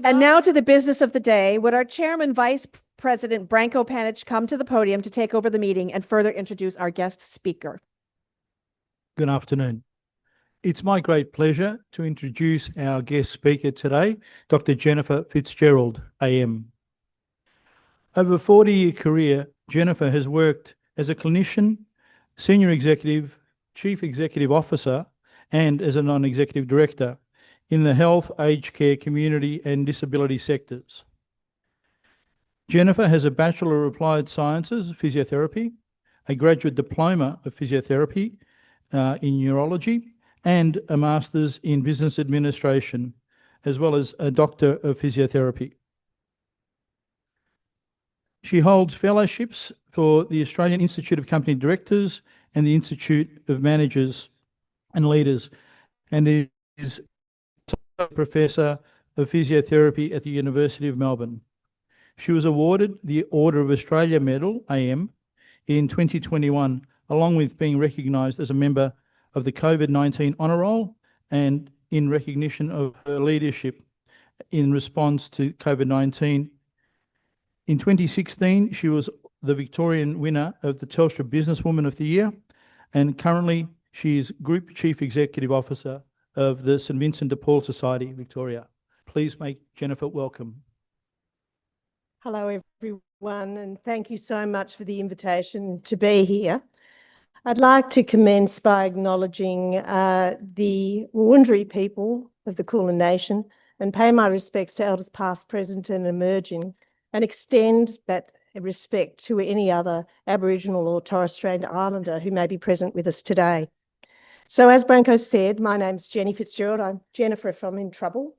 And now to the business of the day. Would our Chairman, Vice President Branko Panic come to the podium to take over the meeting and further introduce our guest speaker? Good afternoon. It's my great pleasure to introduce our guest speaker today, Dr. Jennifer Fitzgerald AM. Over a 40-year career, Jennifer has worked as a clinician, senior executive, chief executive officer, and as a non-executive director in the health, aged care, community and disability sectors. Jennifer has a Bachelor of Applied Sciences, Physiotherapy, a graduate diploma of Physiotherapy in Neurology, and a Master's in Business Administration, as well as a Doctor of Physiotherapy. She holds fellowships for the Australian Institute of Company Directors and the Institute of Managers and Leaders, and is Professor of Physiotherapy at the University of Melbourne. She was awarded the Order of Australia Medal, AM, in 2021, along with being recognised as a member of the COVID-19 Honour Roll and in recognition of her leadership in response to COVID-19. In 2016, she was the Victorian winner of the Telstra Businesswoman of the Year, and currently she is Group Chief Executive Officer of the St Vincent de Paul Society, Victoria. Please make Jennifer welcome. Hello, everyone, and thank you so much for the invitation to be here. I'd like to commence by acknowledging the Wurundjeri people of the Kulin Nation and pay my respects to elders past, present and emerging, and extend that respect to any other Aboriginal or Torres Strait Islander who may be present with us today. So as Branko said, my name's Jenny Fitzgerald. I'm Jennifer if I'm in trouble.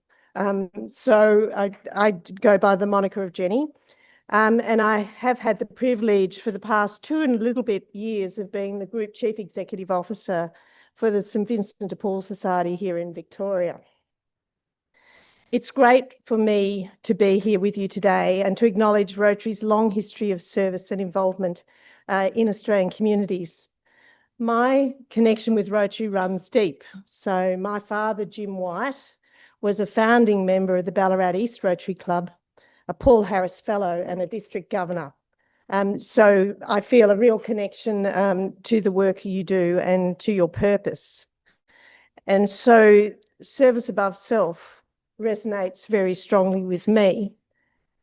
So I go by the moniker of Jenny. And I have had the privilege for the past 2 and a little bit years of being the Group Chief Executive Officer for the St Vincent de Paul Society here in Victoria. It's great for me to be here with you today and to acknowledge Rotary's long history of service and involvement in Australian communities. My connection with Rotary runs deep. So my father, Jim White, was a founding member of the Ballarat East Rotary Club, a Paul Harris Fellow and a District Governor. So I feel a real connection to the work you do and to your purpose. And so service above self resonates very strongly with me.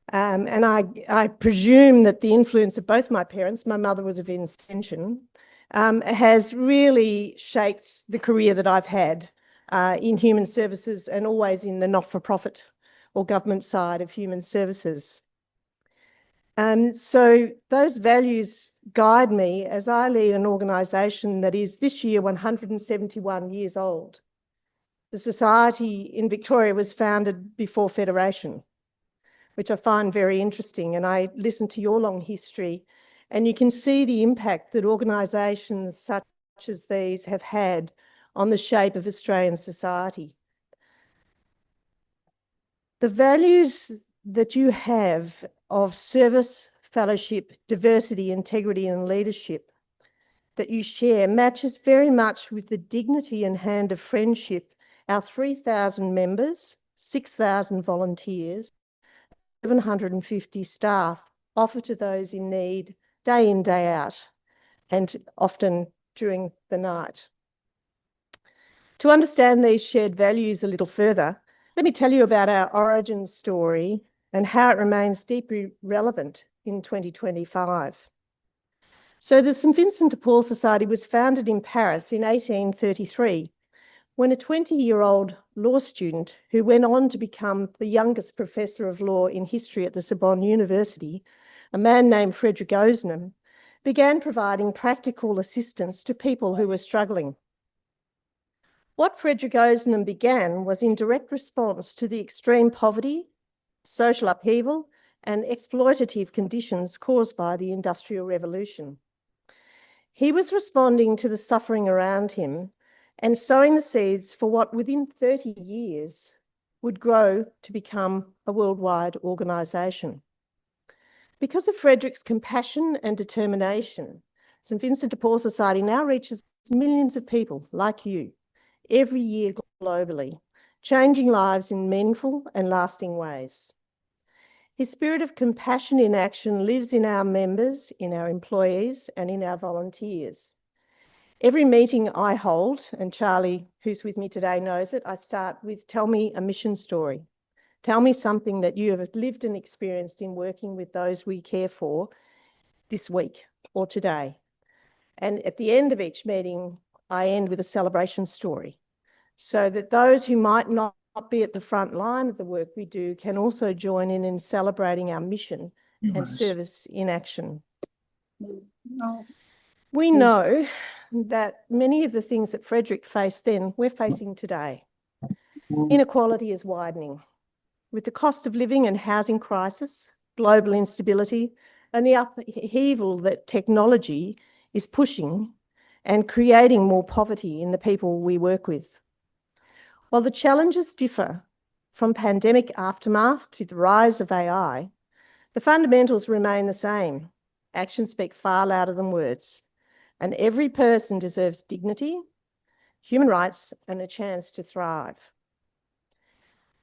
And I presume that the influence of both my parents, my mother was a Vincentian, has really shaped the career that I've had in human services and always in the not-for-profit or government side of human services. So those values guide me as I lead an organisation that is this year 171 years old. The society in Victoria was founded before Federation, which I find very interesting, and I listened to your long history, and you can see the impact that organisations such as these have had on the shape of Australian society. The values that you have of service, fellowship, diversity, integrity and leadership that you share matches very much with the dignity and hand of friendship our 3,000 members, 6,000 volunteers, 750 staff offer to those in need day in, day out, and often during the night. To understand these shared values a little further, let me tell you about our origin story and how it remains deeply relevant in 2025. So the St Vincent de Paul Society was founded in Paris in 1833 when a 20-year-old law student who went on to become the youngest professor of law in history at the Sorbonne University, a man named Frederick Ozanam, began providing practical assistance to people who were struggling. What Frederick Ozanam began was in direct response to the extreme poverty, social upheaval, and exploitative conditions caused by the Industrial Revolution. He was responding to the suffering around him and sowing the seeds for what within 30 years would grow to become a worldwide organisation. Because of Frederick's compassion and determination, St Vincent de Paul Society now reaches millions of people like you every year globally changing lives in meaningful and lasting ways. His spirit of compassion in action lives in our members, in our employees, and in our volunteers. Every meeting I hold, and Charlie, who's with me today, knows it, I start with, tell me a mission story. Tell me something that you have lived and experienced in working with those we care for this week or today. And at the end of each meeting, I end with a celebration story, so that those who might not be at the front line of the work we do can also join in celebrating our mission and service in action. We know that many of the things that Frederick faced then, we're facing today. Inequality is widening. With the cost of living and housing crisis, global instability, and the upheaval that technology is pushing and creating more poverty in the people we work with. While the challenges differ from pandemic aftermath to the rise of AI, the fundamentals remain the same. Actions speak far louder than words, and every person deserves dignity, human rights, and a chance to thrive.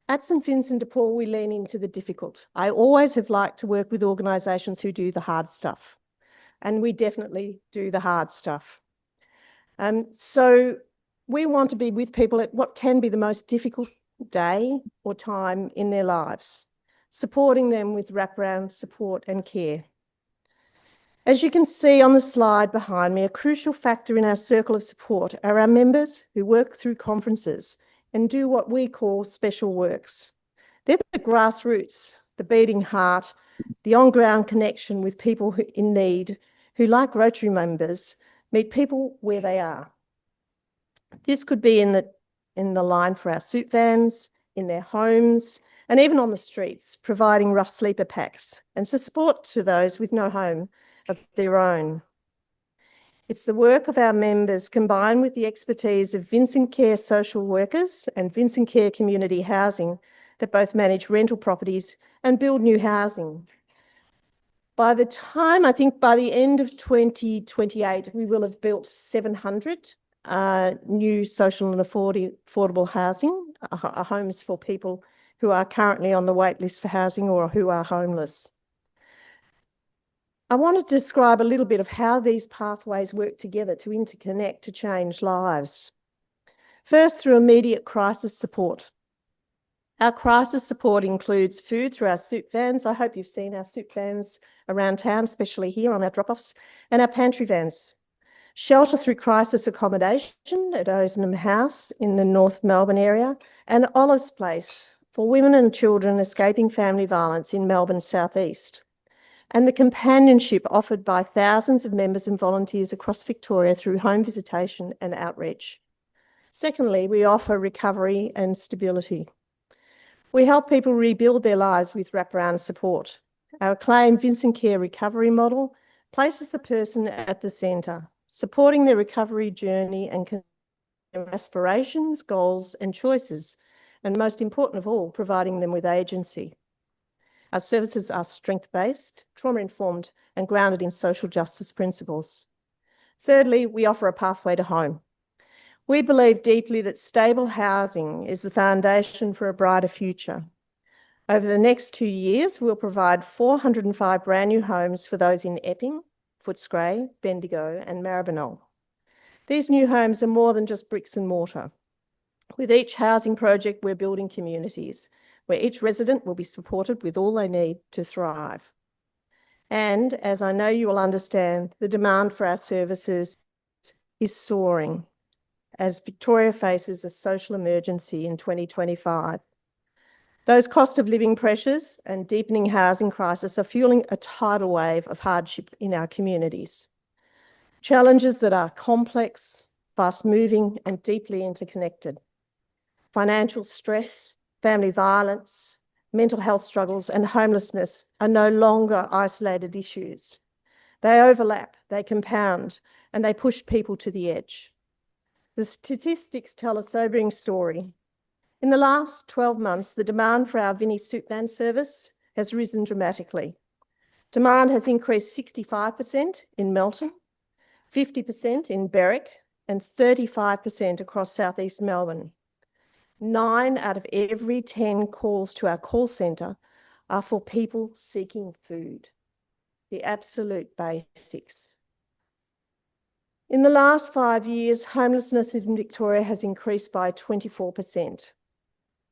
At St Vincent de Paul, we lean into the difficult. I always have liked to work with organisations who do the hard stuff, and we definitely do the hard stuff. So we want to be with people at what can be the most difficult day or time in their lives, supporting them with wraparound support and care. As you can see on the slide behind me, a crucial factor in our circle of support are our members who work through conferences and do what we call special works. They're the grassroots, the beating heart, the on-ground connection with people in need who, like Rotary members, meet people where they are. This could be in the line for our soup vans, in their homes, and even on the streets, providing rough sleeper packs and support to those with no home of their own. It's the work of our members combined with the expertise of Vincent Care social workers and Vincent Care community housing that both manage rental properties and build new housing. By the time, I think by the end of 2028, we will have built 700 new social and affordable housing, homes for people who are currently on the wait list for housing or who are homeless. I want to describe a little bit of how these pathways work together to interconnect to change lives. First, through immediate crisis support. Our crisis support includes food through our soup vans. I hope you've seen our soup vans around town, especially here on our drop-offs, and our pantry vans. Shelter through crisis accommodation at Osenham House in the North Melbourne area, and Olive's Place for women and children escaping family violence in Melbourne's southeast. And the companionship offered by thousands of members and volunteers across Victoria through home visitation and outreach. Secondly, we offer recovery and stability. We help people rebuild their lives with wraparound support. Our acclaimed Vincent Care recovery model places the person at the centre, supporting their recovery journey and their aspirations, goals and choices, and most important of all, providing them with agency. Our services are strength-based, trauma-informed and grounded in social justice principles. Thirdly, we offer a pathway to home. We believe deeply that stable housing is the foundation for a brighter future. Over the next 2 years, we'll provide 405 brand new homes for those in Epping, Footscray, Bendigo and Maribyrnong. These new homes are more than just bricks and mortar. With each housing project, we're building communities where each resident will be supported with all they need to thrive. And as I know you will understand, the demand for our services is soaring as Victoria faces a social emergency in 2025. Those cost of living pressures and deepening housing crisis are fueling a tidal wave of hardship in our communities. Challenges that are complex, fast-moving and deeply interconnected. Financial stress, family violence, mental health struggles and homelessness are no longer isolated issues. They overlap, they compound, and they push people to the edge. The statistics tell a sobering story. In the last 12 months, the demand for our Vinnie soup van service has risen dramatically. Demand has increased 65% in Melton, 50% in Berwick, and 35% across southeast Melbourne. 9 out of every 10 calls to our call centre are for people seeking food, the absolute basics. In the last 5 years, homelessness in Victoria has increased by 24%.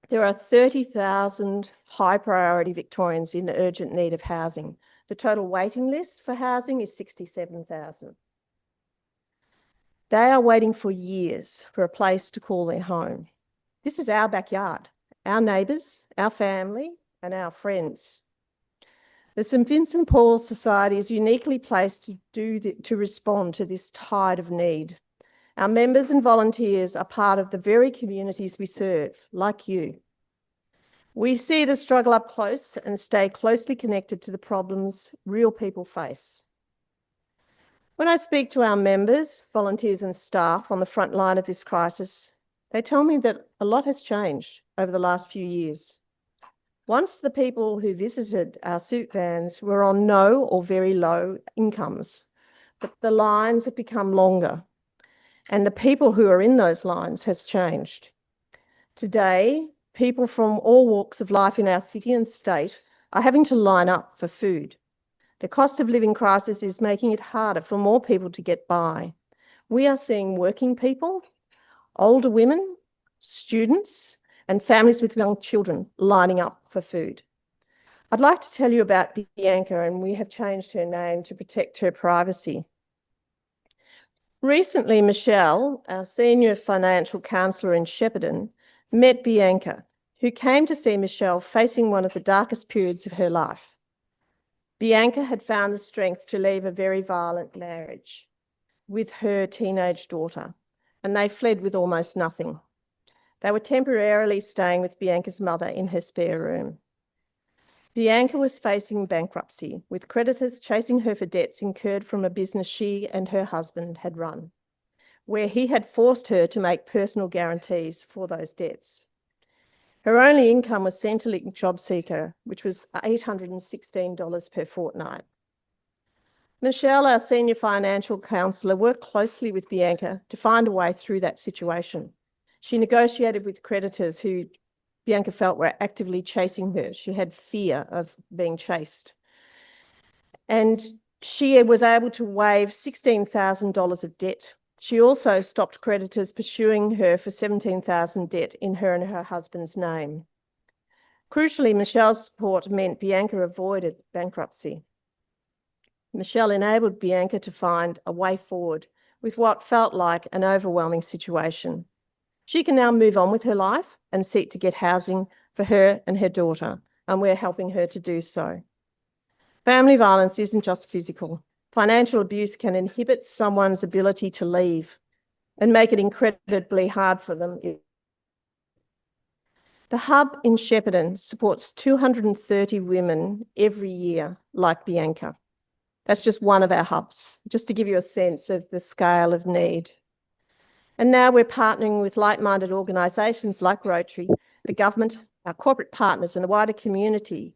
There are 30,000 high priority Victorians in urgent need of housing. The total waiting list for housing is 67,000. They are waiting for years for a place to call their home. This is our backyard, our neighbours, our family, and our friends. The St Vincent Paul Society is uniquely placed to respond to this tide of need. Our members and volunteers are part of the very communities we serve, like you. We see the struggle up close and stay closely connected to the problems real people face. When I speak to our members, volunteers and staff on the front line of this crisis, they tell me that a lot has changed over the last few years. Once the people who visited our soup vans were on no or very low incomes, but the lines have become longer and the people who are in those lines has changed. Today, people from all walks of life in our city and state are having to line up for food. The cost of living crisis is making it harder for more people to get by. We are seeing working people, older women, students, and families with young children lining up for food. I'd like to tell you about Bianca, and we have changed her name to protect her privacy. Recently, Michelle, our senior financial counsellor in Shepparton, met Bianca, who came to see Michelle facing one of the darkest periods of her life. Bianca had found the strength to leave a very violent marriage with her teenage daughter, and they fled with almost nothing. They were temporarily staying with Bianca's mother in her spare room. Bianca was facing bankruptcy, with creditors chasing her for debts incurred from a business she and her husband had run, where he had forced her to make personal guarantees for those debts. Her only income was Centrelink JobSeeker, which was $816 per fortnight. Michelle, our senior financial counsellor, worked closely with Bianca to find a way through that situation. She negotiated with creditors who Bianca felt were actively chasing her. She had fear of being chased. And she was able to waive $16,000 of debt. She also stopped creditors pursuing her for $17,000 debt in her and her husband's name. Crucially, Michelle's support meant Bianca avoided bankruptcy. Michelle enabled Bianca to find a way forward with what felt like an overwhelming situation. She can now move on with her life and seek to get housing for her and her daughter, and we're helping her to do so. Family violence isn't just physical. Financial abuse can inhibit someone's ability to leave and make it incredibly hard for them. The hub in Shepparton supports 230 women every year like Bianca. That's just one of our hubs, just to give you a sense of the scale of need. And now we're partnering with like-minded organisations like Rotary, the government, our corporate partners and the wider community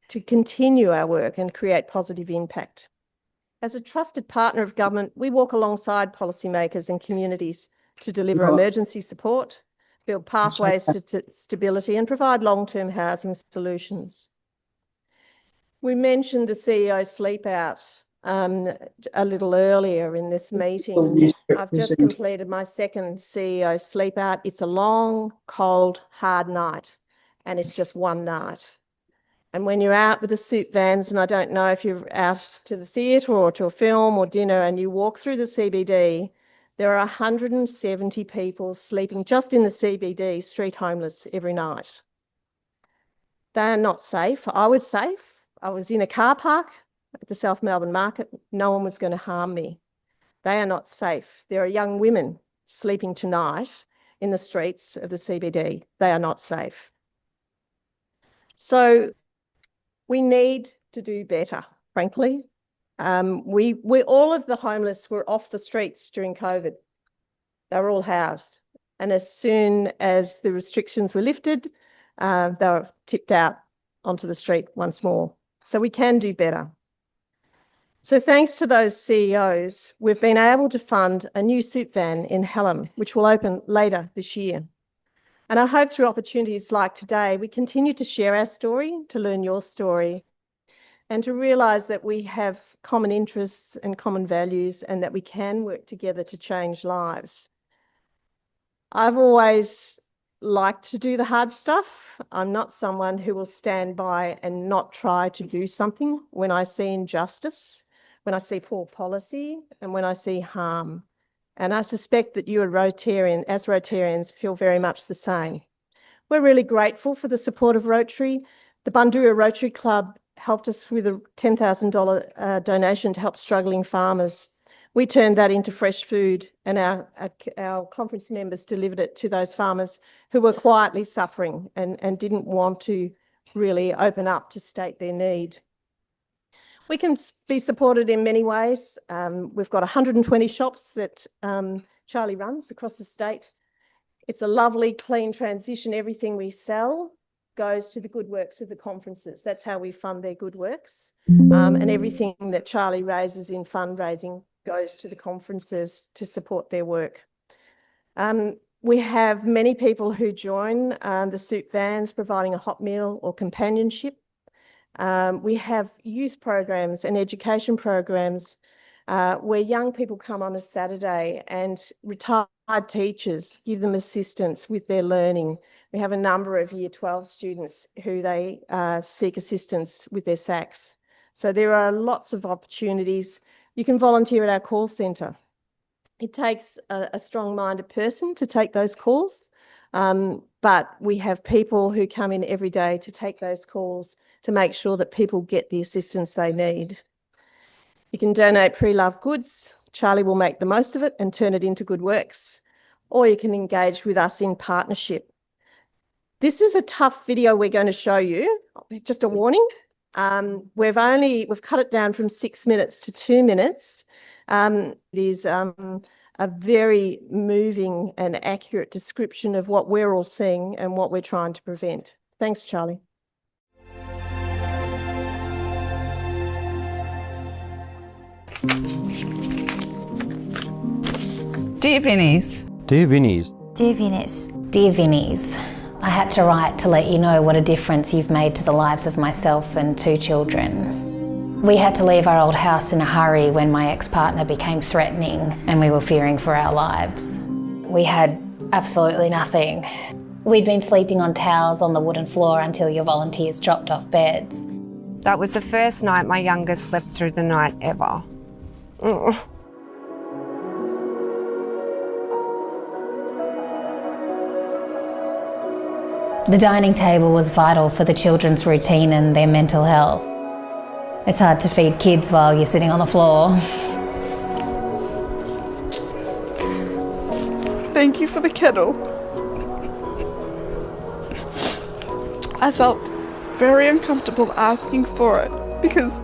to continue our work and create positive impact. As a trusted partner of government, we walk alongside policymakers and communities to deliver emergency support, build pathways to stability and provide long-term housing solutions. We mentioned the CEO sleep out a little earlier in this meeting. I've just completed my second CEO sleep out. It's a long, cold, hard night, and it's just one night. And when you're out with the soup vans, and I don't know if you're out to the theatre or to a film or dinner, and you walk through the CBD, there are 170 people sleeping just in the CBD, street homeless, every night. They are not safe. I was safe. I was in a car park at the South Melbourne market. No one was going to harm me. They are not safe. There are young women sleeping tonight in the streets of the CBD. They are not safe. So we need to do better, frankly. We all of the homeless were off the streets during COVID. They were all housed. And as soon as the restrictions were lifted, they were tipped out onto the street once more. So we can do better. So thanks to those CEOs, we've been able to fund a new soup van in Hallam, which will open later this year. And I hope through opportunities like today, we continue to share our story, to learn your story, and to realise that we have common interests and common values and that we can work together to change lives. I've always liked to do the hard stuff. I'm not someone who will stand by and not try to do something when I see injustice, when I see poor policy, and when I see harm. And I suspect that you as Rotarians feel very much the same. We're really grateful for the support of Rotary. The Bundoora Rotary Club helped us with a $10,000 donation to help struggling farmers. We turned that into fresh food, and our conference members delivered it to those farmers who were quietly suffering and didn't want to really open up to state their need. We can be supported in many ways. We've got 120 shops that Charlie runs across the state. It's a lovely, clean transition. Everything we sell goes to the good works of the conferences. That's how we fund their good works. And everything that Charlie raises in fundraising goes to the conferences to support their work. We have many people who join the soup vans providing a hot meal or companionship. We have youth programs and education programs where young people come on a Saturday and retired teachers give them assistance with their learning. We have a number of Year 12 students who they seek assistance with their SACs. So there are lots of opportunities. You can volunteer at our call centre. It takes a strong-minded person to take those calls, but we have people who come in every day to take those calls to make sure that people get the assistance they need. You can donate pre-loved goods. Charlie will make the most of it and turn it into good works, or you can engage with us in partnership. This is a tough video we're going to show you, just a warning. We've cut it down from 6 minutes to 2 minutes. It is a very moving and accurate description of what we're all seeing and what we're trying to prevent. Thanks, Charlie. Dear Vinnies. Dear Vinnies. Dear Vinnies. Dear Vinnies, I had to write to let you know what a difference you've made to the lives of myself and 2 children. We had to leave our old house in a hurry when my ex-partner became threatening and we were fearing for our lives. We had absolutely nothing. We'd been sleeping on towels on the wooden floor until your volunteers dropped off beds. That was the first night my youngest slept through the night ever. The dining table was vital for the children's routine and their mental health. It's hard to feed kids while you're sitting on the floor. Thank you for the kettle. I felt very uncomfortable asking for it because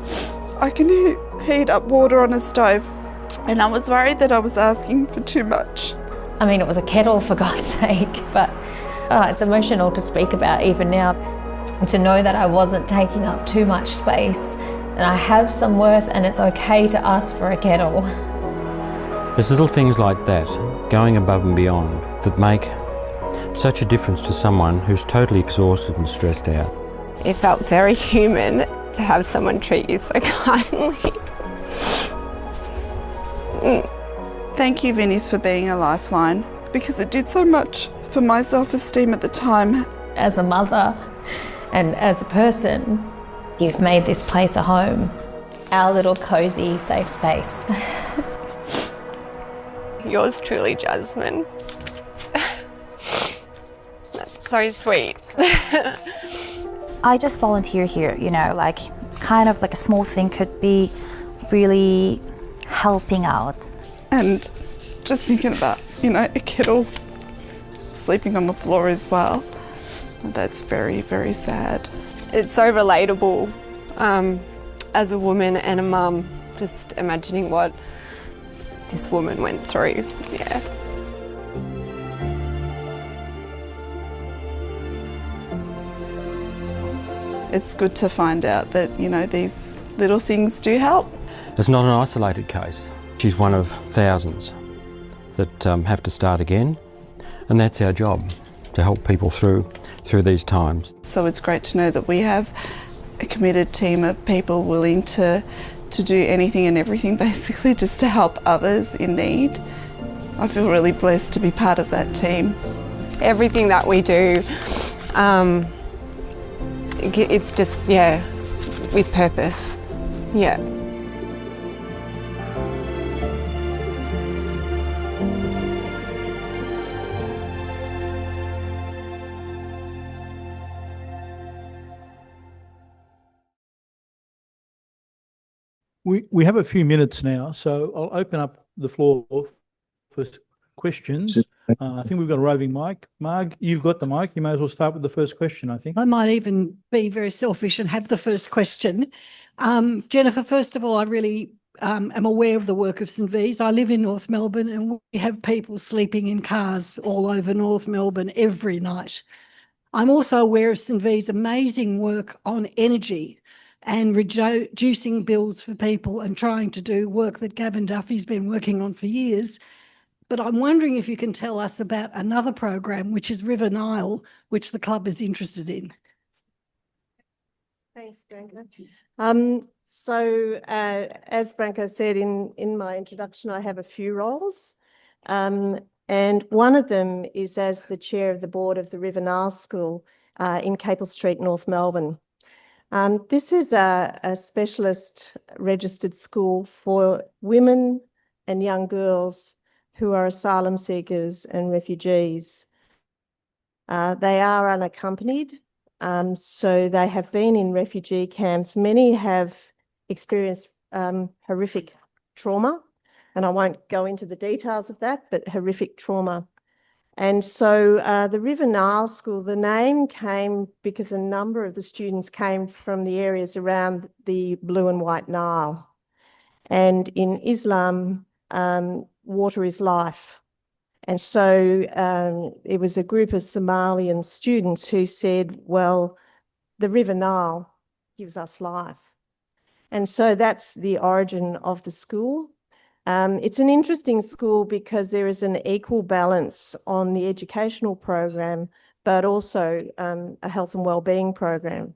I can heat up water on a stove, and I was worried that I was asking for too much. I mean, it was a kettle for God's sake, but it's emotional to speak about even now. And to know that I wasn't taking up too much space and I have some worth and it's okay to ask for a kettle. There's little things like that, going above and beyond, that make such a difference to someone who's totally exhausted and stressed out. It felt very human to have someone treat you so kindly. Thank you, Vinnies, for being a lifeline, because it did so much for my self-esteem at the time. As a mother and as a person, you've made this place a home, our little cosy, safe space. Yours truly, Jasmine. That's so sweet. I just volunteer here, you know, like kind of like a small thing could be really helping out. And just thinking about, you know, a kettle sleeping on the floor as well. That's very, very sad. It's so relatable as a woman and a mum, just imagining what this woman went through, yeah. It's good to find out that, you know, these little things do help. It's not an isolated case. She's one of thousands that have to start again, and that's our job. to help people through these times. So it's great to know that we have a committed team of people willing to do anything and everything basically just to help others in need. I feel really blessed to be part of that team. Everything that we do, it's just, yeah, with purpose, yeah. We have a few minutes now, so I'll open up the floor for questions. I think we've got a roving mic. Marg, you've got the mic. You may as well start with the first question, I think. I might even be very selfish and have the first question. Jennifer, first of all, I really am aware of the work of St V's. I live in North Melbourne and we have people sleeping in cars all over North Melbourne every night. I'm also aware of St V's amazing work on energy and reducing bills for people and trying to do work that Gavin Duffy's been working on for years. But I'm wondering if you can tell us about another program, which is River Nile, which the club is interested in. Thanks, Branko. As Branko said in my introduction, I have a few roles. And one of them is as the chair of the board of the River Nile School in Capel Street, North Melbourne. This is a specialist registered school for women and young girls who are asylum seekers and refugees. They are unaccompanied, so they have been in refugee camps. Many have experienced horrific trauma, and I won't go into the details of that, but horrific trauma. And so the River Nile School, the name came because a number of the students came from the areas around the Blue and White Nile. And in Islam, water is life. And so it was a group of Somalian students who said, well, the River Nile gives us life. And so that's the origin of the school. It's an interesting school because there is an equal balance on the educational program, but also a health and wellbeing program.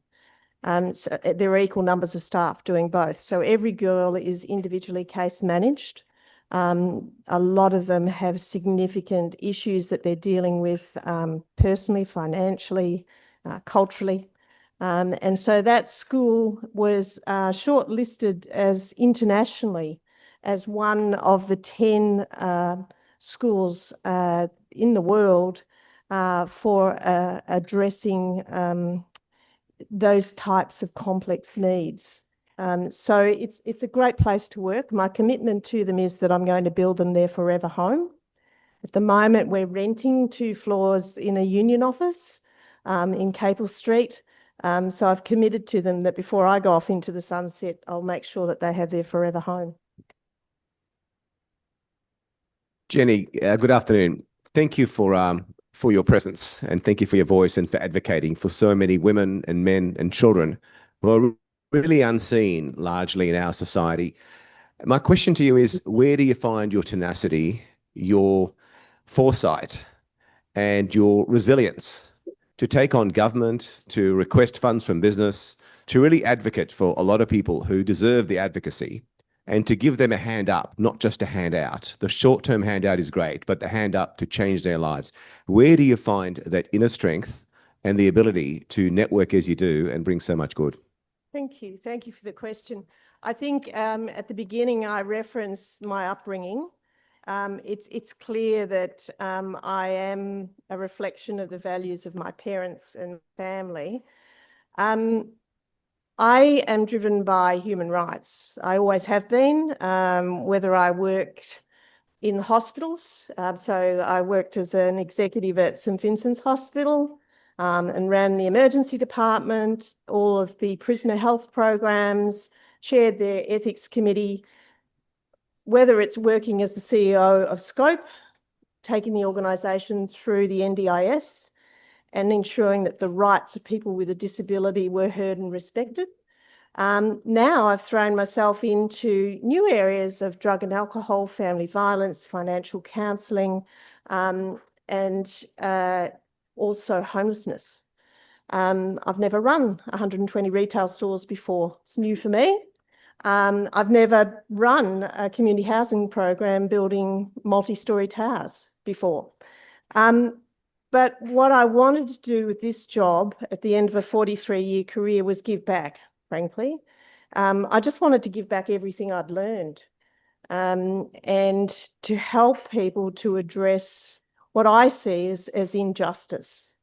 So there are equal numbers of staff doing both. So every girl is individually case managed. A lot of them have significant issues that they're dealing with personally, financially, culturally. And so that school was shortlisted as internationally as one of the 10 schools in the world for addressing those types of complex needs. So it's a great place to work. My commitment to them is that I'm going to build them their forever home. At the moment, we're renting 2 floors in a union office in Capel Street. So I've committed to them that before I go off into the sunset, I'll make sure that they have their forever home. Jenny, good afternoon. Thank you for your presence, and thank you for your voice and for advocating for so many women and men and children who are really unseen largely in our society. My question to you is, where do you find your tenacity, your foresight, and your resilience to take on government, to request funds from business, to really advocate for a lot of people who deserve the advocacy, and to give them a hand up, not just a hand out? The short-term handout is great, but the hand up to change their lives. Where do you find that inner strength and the ability to network as you do and bring so much good? Thank you. Thank you for the question. I think at the beginning I referenced my upbringing. It's clear that I am a reflection of the values of my parents and family. I am driven by human rights. I always have been, whether I worked in hospitals. So I worked as an executive at St Vincent's Hospital and ran the emergency department, all of the prisoner health programs, chaired their ethics committee, whether it's working as the CEO of Scope, taking the organisation through the NDIS and ensuring that the rights of people with a disability were heard and respected. Now I've thrown myself into new areas of drug and alcohol, family violence, financial counselling, and also homelessness. I've never run 120 retail stores before. It's new for me. I've never run a community housing program building multi-storey towers before. But what I wanted to do with this job at the end of a 43-year career was give back, frankly. I just wanted to give back everything I'd learned, and to help people to address what I see as injustice.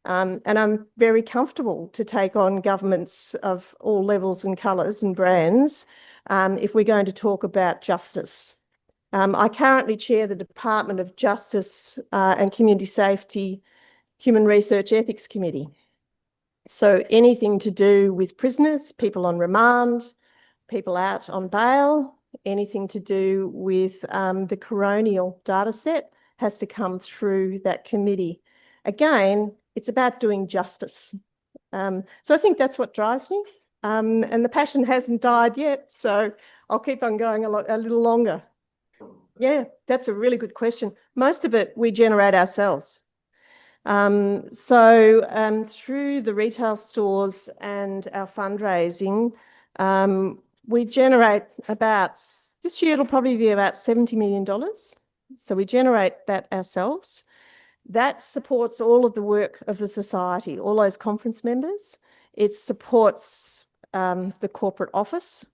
And I'm very comfortable to take on governments of all levels and colours and brands if we're going to talk about justice. I currently chair the Department of Justice and Community Safety Human Research Ethics Committee. So anything to do with prisoners, people on remand, people out on bail, anything to do with the coronial data set has to come through that committee. Again, it's about doing justice. So I think that's what drives me. And the passion hasn't died yet, so I'll keep on going a little longer. Yeah, that's a really good question. Most of it we generate ourselves. Through the retail stores and our fundraising, we generate about, this year it'll probably be about $70 million. So we generate that ourselves. That supports all of the work of the society, all those conference members. It supports the corporate office.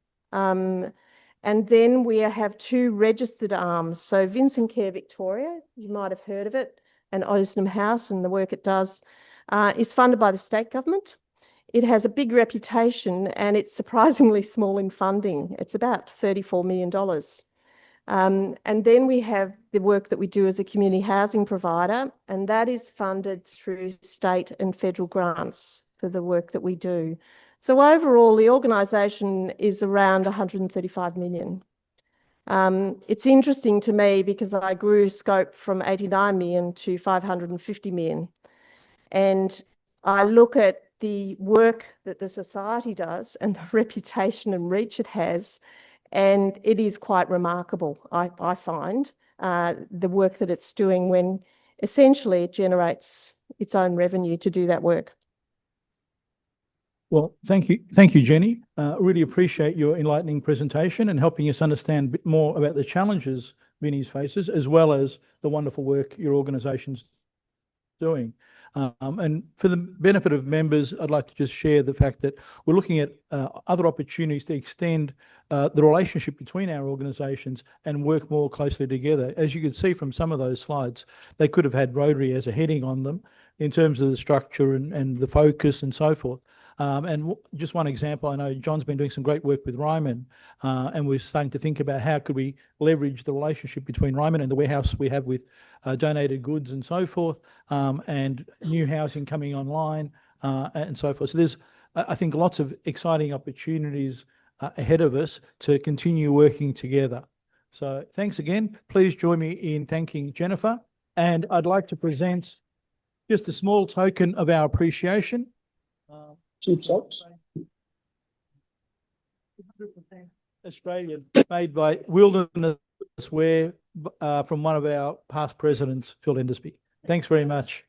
And then we have 2 registered arms. So Vincent Care Victoria, you might have heard of it, and Osnum House and the work it does, is funded by the state government. It has a big reputation and it's surprisingly small in funding. It's about $34 million. And then we have the work that we do as a community housing provider, and that is funded through state and federal grants for the work that we do. So overall, the organisation is around 135 million. It's interesting to me because I grew scope from 89 million to 550 million. And I look at the work that the society does and the reputation and reach it has, and it is quite remarkable, I find, the work that it's doing when essentially it generates its own revenue to do that work. Well, thank you, Jenny. Really appreciate your enlightening presentation and helping us understand a bit more about the challenges Vinnie's faces, as well as the wonderful work your organisation's doing. And for the benefit of members, I'd like to just share the fact that we're looking at other opportunities to extend the relationship between our organisations and work more closely together. As you can see from some of those slides, they could have had Rotary as a heading on them in terms of the structure and the focus and so forth. And just one example, I know John's been doing some great work with Ryman, and we're starting to think about how could we leverage the relationship between Ryman and the warehouse we have with donated goods and so forth, and new housing coming online and so forth. So there's, I think, lots of exciting opportunities ahead of us to continue working together. So thanks again. Please join me in thanking Jennifer. And I'd like to present just a small token of our appreciation. Cheap socks. Australian, made by Wilderness Wear from one of our past presidents, Phil Endersby. Thanks very much.